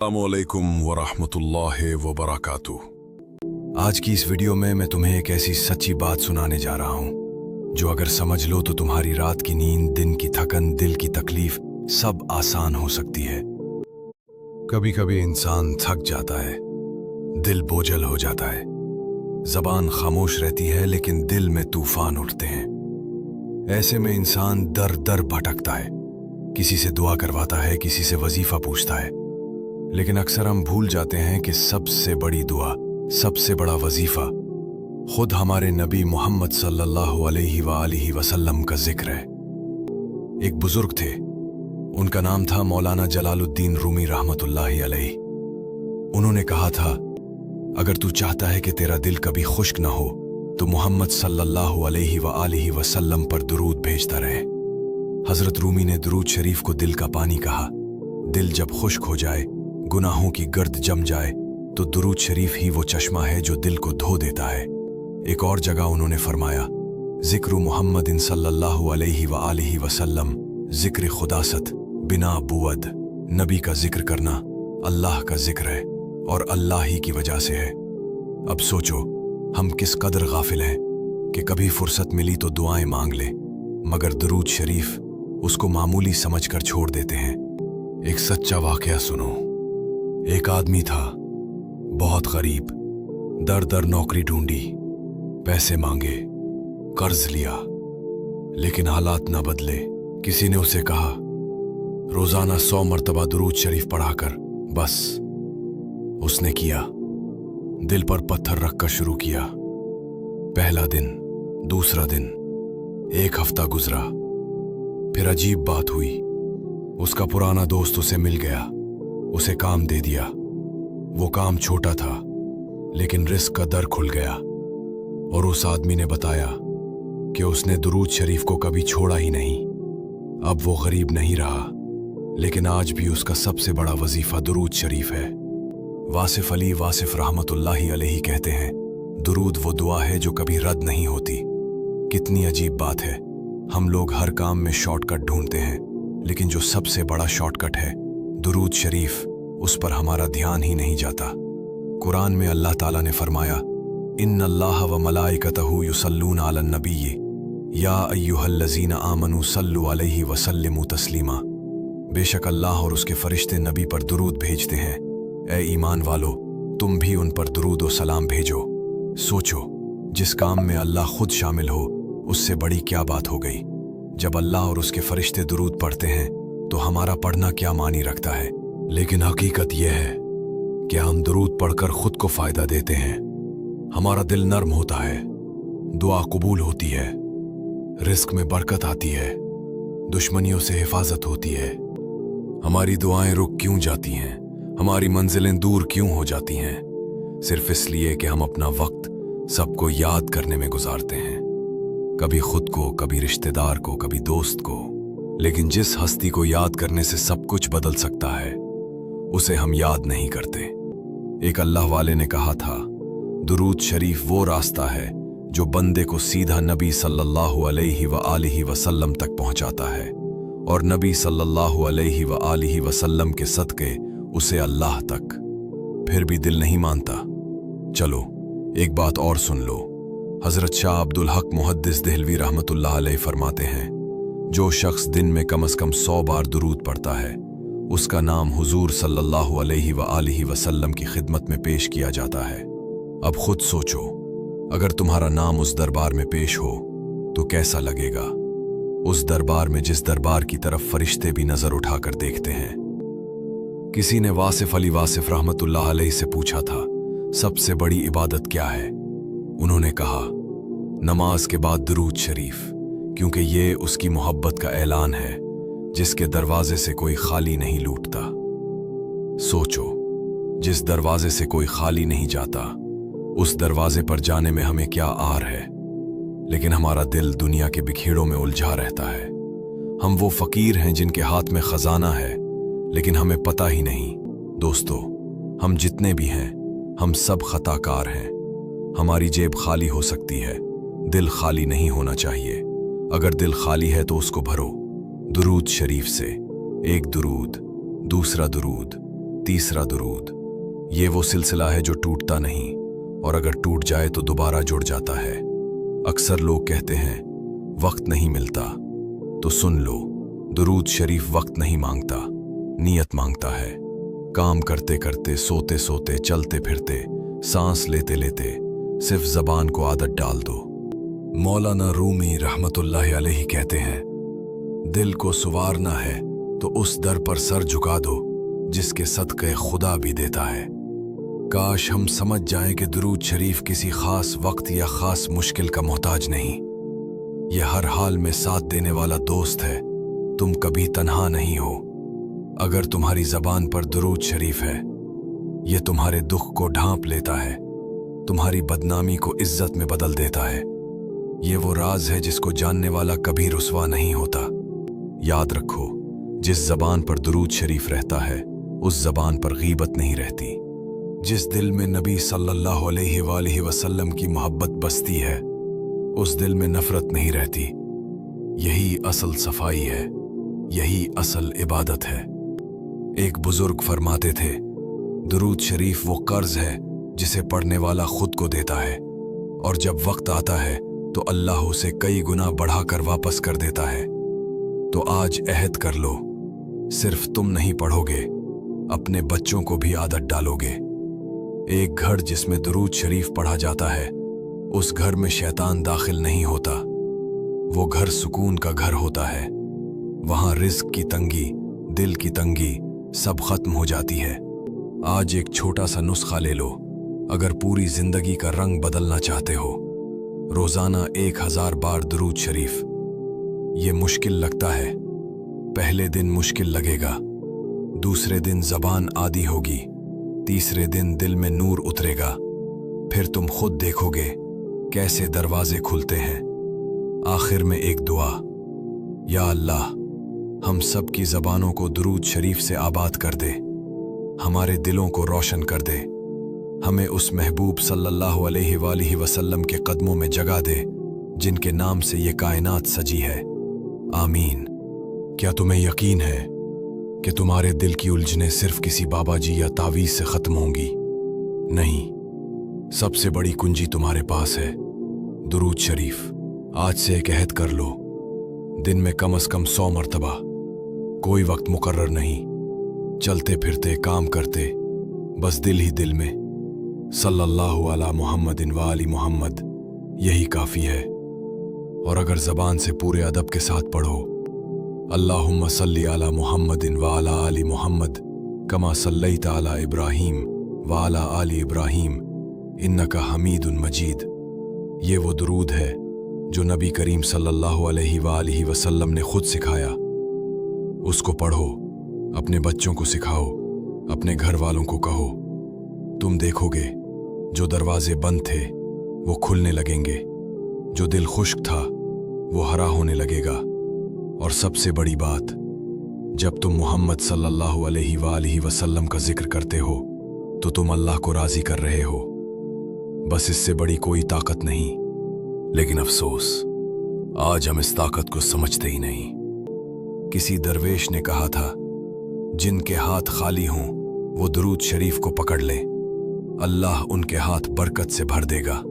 अस्सलामुअलैकुम वरहमतुल्लाहि वबरकातुह। आज की इस वीडियो में मैं तुम्हें एक ऐसी सच्ची बात सुनाने जा रहा हूं जो अगर समझ लो तो तुम्हारी रात की नींद, दिन की थकन, दिल की तकलीफ सब आसान हो सकती है। कभी कभी इंसान थक जाता है, दिल बोझल हो जाता है, जबान खामोश रहती है लेकिन दिल में तूफान उठते हैं। ऐसे में इंसान दर दर भटकता है, किसी से दुआ करवाता है, किसी से वजीफा पूछता है, लेकिन अक्सर हम भूल जाते हैं कि सबसे बड़ी दुआ, सबसे बड़ा वजीफा खुद हमारे नबी मोहम्मद सल्लल्लाहु अलैहि वसल्लम का जिक्र है। एक बुजुर्ग थे, उनका नाम था मौलाना जलालुद्दीन रूमी रहमतुल्लाहि अलैहि। उन्होंने कहा था, अगर तू चाहता है कि तेरा दिल कभी खुश्क न हो तो मोहम्मद सल्लल्लाहु अलैहि वसल्लम पर दुरूद भेजता रहे। हजरत रूमी ने दुरूद शरीफ को दिल का पानी कहा। दिल जब खुश्क हो जाए, गुनाहों की गर्द जम जाए तो दुरूद शरीफ ही वो चश्मा है जो दिल को धो देता है। एक और जगह उन्होंने फरमाया, जिक्र मुहम्मदिन सल्लल्लाहु अलैहि वसल्लम जिक्र खुदासत बिना बुअद। नबी का जिक्र करना अल्लाह का जिक्र है और अल्लाह ही की वजह से है। अब सोचो, हम किस कदर गाफिल हैं कि कभी फुर्सत मिली तो दुआएं मांग ले, मगर दुरूद शरीफ उसको मामूली समझकर छोड़ देते हैं। एक सच्चा वाकया सुनो। एक आदमी था, बहुत गरीब, दर दर नौकरी ढूंढी, पैसे मांगे, कर्ज लिया, लेकिन हालात न बदले। किसी ने उसे कहा, रोजाना 100 मर्तबा दुरूद शरीफ पढ़ाकर बस। उसने किया, दिल पर पत्थर रखकर शुरू किया। पहला दिन, दूसरा दिन, एक हफ्ता गुजरा, फिर अजीब बात हुई। उसका पुराना दोस्त उसे मिल गया, उसे काम दे दिया। वो काम छोटा था लेकिन रिस्क का दर खुल गया और उस आदमी ने बताया कि उसने दुरूद शरीफ को कभी छोड़ा ही नहीं। अब वो गरीब नहीं रहा, लेकिन आज भी उसका सबसे बड़ा वजीफा दुरूद शरीफ है। वासिफ अली वासिफ रहमतुल्लाहि अलैहि कहते हैं, दुरूद वो दुआ है जो कभी रद्द नहीं होती। कितनी अजीब बात है, हम लोग हर काम में शॉर्टकट ढूंढते हैं, लेकिन जो सबसे बड़ा शॉर्टकट है दुरूद शरीफ, उस पर हमारा ध्यान ही नहीं जाता। कुरान में अल्लाह ताला ने फरमाया, इन्नल्लाह व मलाइकतहु युसल्लूना अलन नबिय्यि या अय्युहल्लज़ीना आमनू सल्लु अलैहि व सल्लिमू तस्लीमा। बेशक अल्लाह और उसके फरिश्ते नबी पर दुरूद भेजते हैं। ए ईमान वालो, तुम भी उन पर दुरूद व सलाम भेजो। सोचो, जिस काम में अल्लाह खुद शामिल हो उससे बड़ी क्या बात हो गई। जब अल्लाह और उसके फरिश्ते दुरूद पढ़ते हैं तो हमारा पढ़ना क्या मानी रखता है। लेकिन हकीकत यह है कि हम दुरूद पढ़कर खुद को फायदा देते हैं। हमारा दिल नर्म होता है, दुआ कबूल होती है, रिस्क में बरकत आती है, दुश्मनियों से हिफाजत होती है। हमारी दुआएं रुक क्यों जाती हैं, हमारी मंजिलें दूर क्यों हो जाती हैं? सिर्फ इसलिए कि हम अपना वक्त सबको याद करने में गुजारते हैं, कभी खुद को, कभी रिश्तेदार को, कभी दोस्त को। लेकिन जिस हस्ती को याद करने से सब कुछ बदल सकता है, उसे हम याद नहीं करते। एक अल्लाह वाले ने कहा था, दुरूद शरीफ वो रास्ता है जो बंदे को सीधा नबी सल्लल्लाहु अलैहि वसल्लम तक पहुंचाता है और नबी सल्लल्लाहु अलैहि वसल्लम के सदके उसे अल्लाह तक। फिर भी दिल नहीं मानता। चलो एक बात और सुन लो। हजरत शाह अब्दुल हक मुहद्दिस देहलवी रहमतुल्लाह अलैह फरमाते हैं, जो शख्स दिन में कम से कम 100 बार दुरूद पढ़ता है, उसका नाम हुजूर सल्लल्लाहु अलैहि वसल्लम की खिदमत में पेश किया जाता है। अब खुद सोचो, अगर तुम्हारा नाम उस दरबार में पेश हो तो कैसा लगेगा। उस दरबार में जिस दरबार की तरफ फरिश्ते भी नजर उठाकर देखते हैं। किसी ने वासिफ अली वासिफ रहमतुल्लाह अलैहि से पूछा था, सबसे बड़ी इबादत क्या है? उन्होंने कहा, नमाज के बाद दुरूद शरीफ, क्योंकि ये उसकी मोहब्बत का ऐलान है जिसके दरवाजे से कोई खाली नहीं लूटता। सोचो, जिस दरवाजे से कोई खाली नहीं जाता, उस दरवाजे पर जाने में हमें क्या आर है। लेकिन हमारा दिल दुनिया के बिखेड़ों में उलझा रहता है। हम वो फकीर हैं जिनके हाथ में खजाना है, लेकिन हमें पता ही नहीं। दोस्तों, हम जितने भी हैं, हम सब खताकार हैं। हमारी जेब खाली हो सकती है, दिल खाली नहीं होना चाहिए। अगर दिल खाली है तो उसको भरो दुरूद शरीफ से। एक दुरूद, दूसरा दुरूद, तीसरा दुरूद। ये वो सिलसिला है जो टूटता नहीं और अगर टूट जाए तो दोबारा जुड़ जाता है। अक्सर लोग कहते हैं वक्त नहीं मिलता, तो सुन लो, दुरूद शरीफ वक्त नहीं मांगता, नियत मांगता है। काम करते करते, सोते सोते, चलते फिरते, सांस लेते लेते सिर्फ जबान को आदत डाल दो। मौलाना रूमी रहमतुल्लाह अलैहि कहते हैं, दिल को सुवारना है तो उस दर पर सर झुका दो जिसके सदक़े खुदा भी देता है। काश हम समझ जाएं कि दुरूद शरीफ किसी खास वक्त या खास मुश्किल का मोहताज नहीं, यह हर हाल में साथ देने वाला दोस्त है। तुम कभी तन्हा नहीं हो। अगर तुम्हारी जबान पर दुरूद शरीफ है, यह तुम्हारे दुख को ढांप लेता है, तुम्हारी बदनामी को इज्जत में बदल देता है। ये वो राज है जिसको जानने वाला कभी रुसवा नहीं होता। याद रखो, जिस जबान पर दुरूद शरीफ रहता है उस जबान पर गीबत नहीं रहती। जिस दिल में नबी सल्लल्लाहु अलैहि वसल्लम की मोहब्बत बसती है उस दिल में नफरत नहीं रहती। यही असल सफाई है, यही असल इबादत है। एक बुजुर्ग फरमाते थे, दुरूद शरीफ वो कर्ज है जिसे पढ़ने वाला खुद को देता है और जब वक्त आता है तो अल्लाह उसे कई गुना बढ़ाकर वापस कर देता है। तो आज अहद कर लो, सिर्फ तुम नहीं पढ़ोगे, अपने बच्चों को भी आदत डालोगे। एक घर जिसमें दुरूद शरीफ पढ़ा जाता है, उस घर में शैतान दाखिल नहीं होता। वो घर सुकून का घर होता है। वहां रिज्क की तंगी, दिल की तंगी सब खत्म हो जाती है। आज एक छोटा सा नुस्खा ले लो। अगर पूरी जिंदगी का रंग बदलना चाहते हो, रोजाना 1000 बार दुरूद शरीफ। ये मुश्किल लगता है, पहले दिन मुश्किल लगेगा, दूसरे दिन जबान आदी होगी, तीसरे दिन दिल में नूर उतरेगा, फिर तुम खुद देखोगे कैसे दरवाजे खुलते हैं। आखिर में एक दुआ, या अल्लाह, हम सब की जबानों को दुरूद शरीफ से आबाद कर दे, हमारे दिलों को रोशन कर दे, हमें उस महबूब सल्लल्लाहु अलैहि वसल्लम के कदमों में जगह दे जिनके नाम से ये कायनात सजी है। आमीन। क्या तुम्हें यकीन है कि तुम्हारे दिल की उलझनें सिर्फ किसी बाबा जी या तावीज़ से ख़त्म होंगी? नहीं, सबसे बड़ी कुंजी तुम्हारे पास है, दुरूद शरीफ। आज से एक अहद कर लो, दिन में कम से कम 100 मरतबा, कोई वक्त मुकर्रर नहीं, चलते फिरते काम करते, बस दिल ही दिल में सल्लल्लाहु अला मुहम्मदिन व आली मुहम्मद, यही काफ़ी है। और अगर ज़बान से पूरे अदब के साथ पढ़ो, अल्लाहुम्मा सल्ली अला मुहम्मदिन व अला आली मुहम्मद कमा सल्लैता अला इब्राहीम व अला आली इब्राहीम इन्नका हमीदुन मजीद। ये वो दुरूद है जो नबी करीम सल्लल्लाहु अलैहि वसल्लम ने खुद सिखाया। उसको पढ़ो, अपने बच्चों को सिखाओ, अपने घर वालों को कहो। तुम देखोगे जो दरवाजे बंद थे वो खुलने लगेंगे, जो दिल खुश्क था वो हरा होने लगेगा। और सबसे बड़ी बात, जब तुम मोहम्मद सल्लल्लाहु अलैहि वसल्लम का जिक्र करते हो तो तुम अल्लाह को राजी कर रहे हो। बस इससे बड़ी कोई ताकत नहीं। लेकिन अफसोस, आज हम इस ताकत को समझते ही नहीं। किसी दरवेश ने कहा था, जिनके हाथ खाली हों वो दुरूद शरीफ को पकड़ लें, अल्लाह उनके हाथ बरकत से भर देगा।